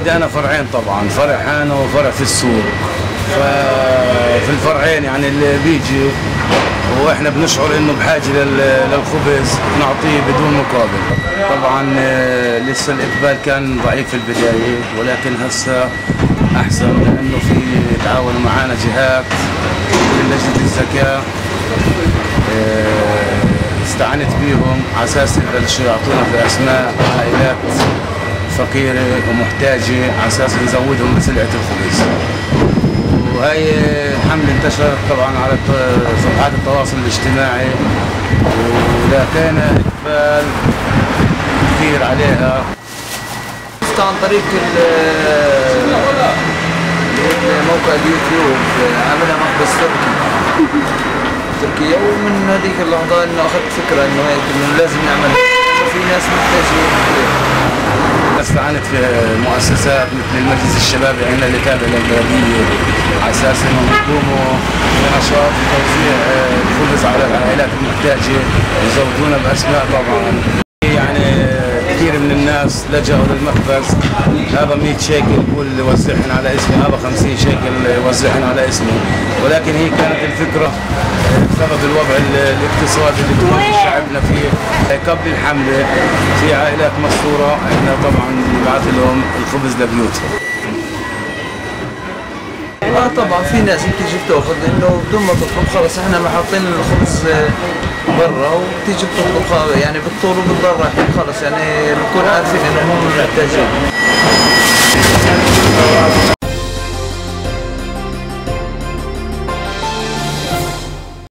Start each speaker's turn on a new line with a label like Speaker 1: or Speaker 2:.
Speaker 1: عندي انا فرعين طبعا، فرع هنا وفرع في السوق. ففي الفرعين يعني اللي بيجي واحنا بنشعر انه بحاجه للخبز نعطيه بدون مقابل. طبعا لسه الاقبال كان ضعيف في البدايه، ولكن هسه احسن لانه في تعاون معنا جهات من لجنه الزكاه. استعنت بيهم على اساس يبلشوا يعطونا في اسماء عائلات فقيره ومحتاجه على اساس نزودهم بسلعه الخبز. وهي الحملة انتشرت طبعا على صفحات التواصل الاجتماعي، ولقينا اقبال كثير عليها.
Speaker 2: عن طريق موقع اليوتيوب عملها مخبز تركيا، ومن هذيك اللحظة انه اخذت فكرة انه هيك انه لازم نعمل، وفي ناس محتاجين كثير.
Speaker 1: استعنت في مؤسسات مثل المجلس الشبابي عندنا اللي تابع للبلديه على اساس انهم يقوموا بنشاط توزيع الخبز على العائلات المحتاجه، يزودونا باسماء طبعا. يعني كثير من الناس لجأوا للمخبز، هذا 100 شيكل يقول وزعهن على اسمي، هذا 50 شيكل وزعهن على اسمي، ولكن هي كانت الفكره بسبب الوضع الاقتصادي اللي تواجه شعبنا فيه. قبل الحمله في عائلات مستوره احنا طبعا بنبعث لهم الخبز لبيوتهم.
Speaker 2: طبعا في ناس بتيجي بتاخذ انه بدون ما تطلب، خلص احنا حاطين الخبز برا وبتيجي بتطلب يعني بالطول وبالضر رايحين، خلص يعني بنكون عارفين انه هم محتاجين.